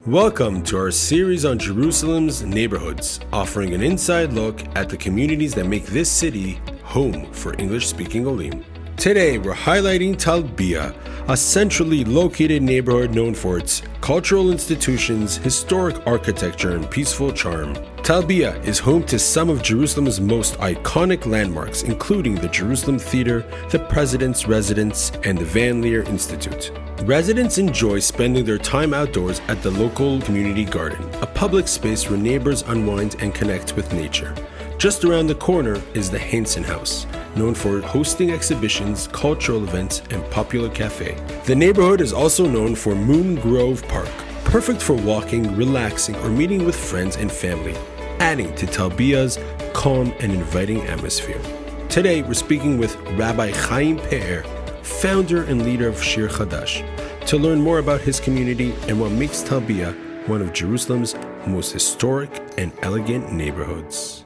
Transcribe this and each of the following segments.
Welcome to our series on Jerusalem's neighborhoods, offering an inside look at the communities that make this city home for English-speaking Olim. Today, we're highlighting Talbiya, a centrally located neighborhood known for its cultural institutions, historic architecture, and peaceful charm. Talbiya is home to some of Jerusalem's most iconic landmarks, including the Jerusalem Theater, the President's Residence, and the Van Leer Institute. Residents enjoy spending their time outdoors at the local community garden, a public space where neighbors unwind and connect with nature. Just around the corner is the Hansen House, known for hosting exhibitions, cultural events, and popular cafe. The neighborhood is also known for Moon Grove Park, perfect for walking, relaxing, or meeting with friends and family, adding to Talbiya's calm and inviting atmosphere. Today, we're speaking with Rabbi Chaim Pe'er, founder and leader of Shir Chadash, to learn more about his community and what makes Talbiya one of Jerusalem's most historic and elegant neighborhoods.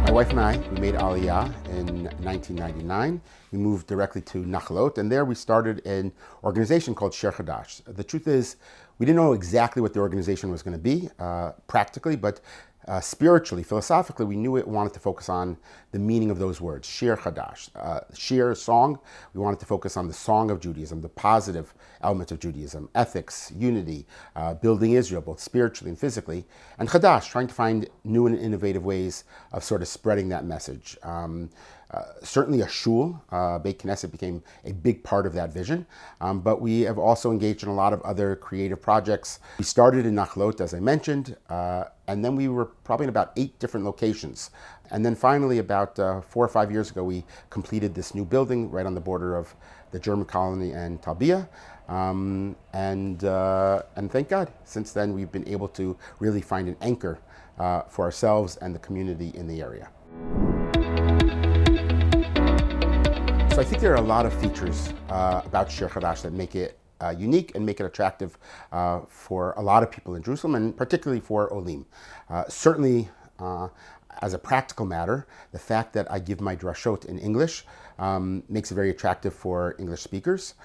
My wife and I, we made Aliyah in 1999. We moved directly to Nachlot, and there we started an organization called Shir Chadash. The truth is, we didn't know exactly what the organization was going to be, practically, but spiritually, philosophically, we knew it wanted to focus on the meaning of those words, Shir Chadash. Shir, song, we wanted to focus on the song of Judaism, the positive elements of Judaism, ethics, unity, building Israel, both spiritually and physically, and Chadash, trying to find new and innovative ways of sort of spreading that message. Certainly a shul, Beit Knesset became a big part of that vision, but we have also engaged in a lot of other creative projects. We started in Nachlot, as I mentioned, and then we were probably in about 8 different locations. And then finally, about 4 or 5 years ago, we completed this new building right on the border of the German colony and Talbiya. And thank God, since then we've been able to really find an anchor for ourselves and the community in the area. So I think there are a lot of features about Shir Chadash that make it unique and make it attractive for a lot of people in Jerusalem, and particularly for Olim. Certainly, as a practical matter, the fact that I give my drashot in English makes it very attractive for English speakers.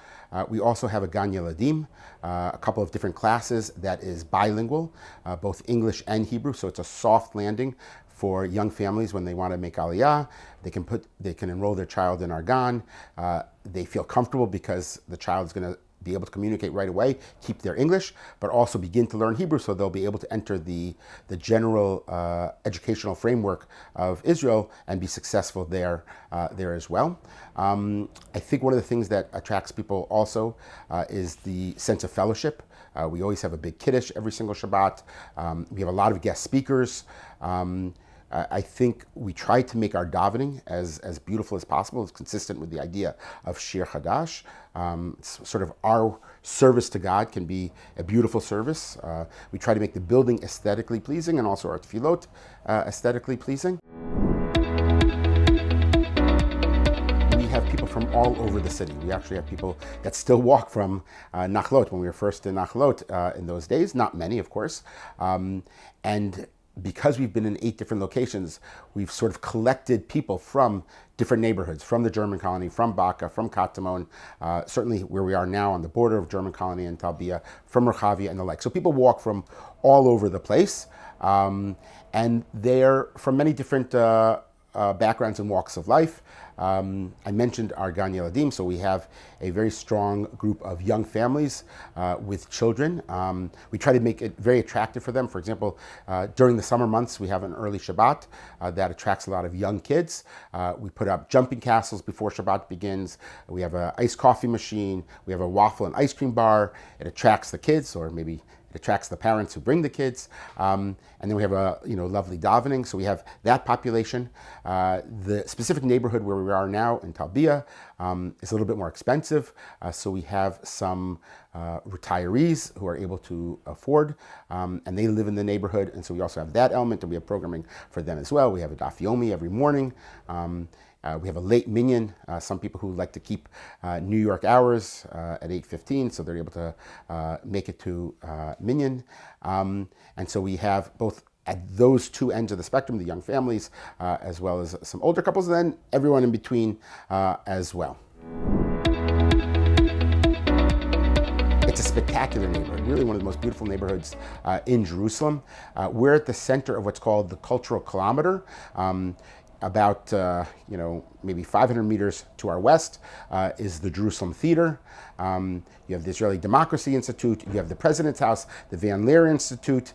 We also have a Gan Yeladim, a couple of different classes that is bilingual, both English and Hebrew, so it's a soft landing for young families when they want to make Aliyah. They can enroll their child in our Gan. They feel comfortable because the child is going to be able to communicate right away, keep their English, but also begin to learn Hebrew, so they'll be able to enter the general educational framework of Israel and be successful there as well. I think one of the things that attracts people also is the sense of fellowship. We always have a big kiddush every single Shabbat. We have a lot of guest speakers. I think we try to make our davening as beautiful as possible. It's consistent with the idea of Shir Chadash. It's sort of our service to God can be a beautiful service. We try to make the building aesthetically pleasing and also our tefillot aesthetically pleasing. We have people from all over the city. We actually have people that still walk from Nachlot when we were first in Nachlot in those days. Not many, of course. And because we've been in 8 different locations, we've sort of collected people from different neighborhoods, from the German colony, from Baka, from Katamon, certainly where we are now on the border of German colony and Talbiya, from Rehavia and the like. So people walk from all over the place, and they're from many different backgrounds and walks of life. I mentioned our Gan Yeladim, so we have a very strong group of young families with children. We try to make it very attractive for them. For example, during the summer months, we have an early Shabbat that attracts a lot of young kids. We put up jumping castles before Shabbat begins. We have an iced coffee machine. We have a waffle and ice cream bar. It attracts the kids, or maybe it attracts the parents who bring the kids. And then we have a lovely davening. So we have that population. The specific neighborhood where we are now in Talbiya is a little bit more expensive. So we have some retirees who are able to afford, and they live in the neighborhood. And so we also have that element, and we have programming for them as well. We have a daf yomi every morning. We have a late minyan, some people who like to keep New York hours at 8:15, so they're able to make it to minyan. And so we have both at those 2 ends of the spectrum, the young families, as well as some older couples, and then everyone in between as well. It's a spectacular neighborhood, really one of the most beautiful neighborhoods in Jerusalem. We're at the center of what's called the Cultural Kilometer. About maybe 500 meters to our west is the Jerusalem Theater. You have the Israeli Democracy Institute. You have the President's House, the Van Leer Institute.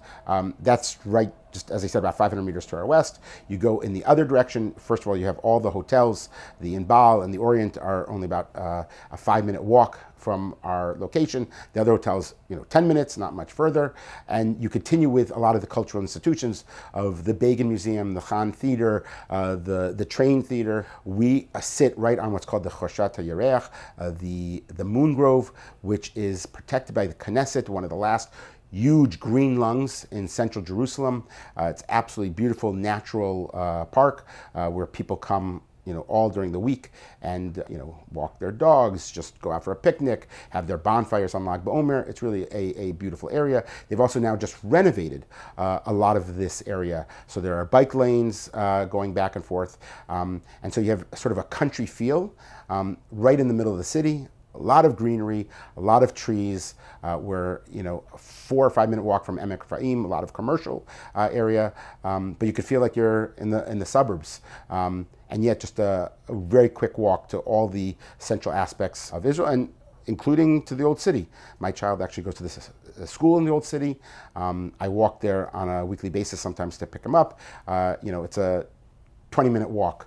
That's right, just as I said, about 500 meters to our west. You go in the other direction. First of all, you have all the hotels. The Inbal and the Orient are only about a 5-minute walk from our location. The other hotels, 10 minutes, not much further. And you continue with a lot of the cultural institutions of the Begin Museum, the Khan Theater, the Train Theater. We sit right on what's called the Choshat HaYereach, the Moon Grove, which is protected by the Knesset, one of the last huge green lungs in central Jerusalem. It's absolutely beautiful, natural park where people come all during the week and, walk their dogs, just go out for a picnic, have their bonfires on Lag BaOmer. It's really a beautiful area. They've also now just renovated a lot of this area. So there are bike lanes going back and forth. And so you have sort of a country feel right in the middle of the city. A lot of greenery, a lot of trees. We're 4 or 5 minute walk from Emek Faim, a lot of commercial area, but you could feel like you're in the suburbs, and yet just a very quick walk to all the central aspects of Israel, and including to the Old City. My child actually goes to this school in the Old City. I walk there on a weekly basis sometimes to pick him up. It's a 20-minute walk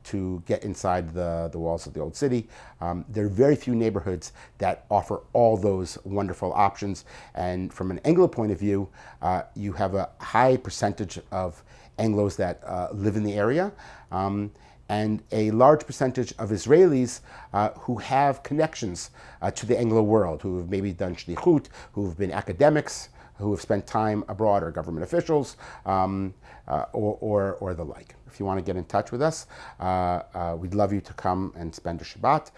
to get inside the walls of the Old City. There are very few neighborhoods that offer all those wonderful options. And from an Anglo point of view, you have a high percentage of Anglos that live in the area, and a large percentage of Israelis who have connections to the Anglo world, who have maybe done shlichut, who have been academics, who have spent time abroad, or government officials, or the like. If you want to get in touch with us, we'd love you to come and spend a Shabbat.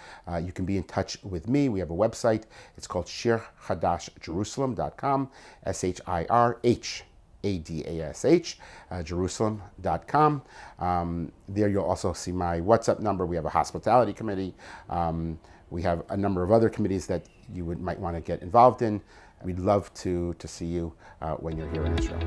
You can be in touch with me. We have a website. It's called shirchadashjerusalem.com, SHIRHADASH, Jerusalem.com. There you'll also see my WhatsApp number. We have a hospitality committee. We have a number of other committees that you might want to get involved in. We'd love to see you when you're here in Israel.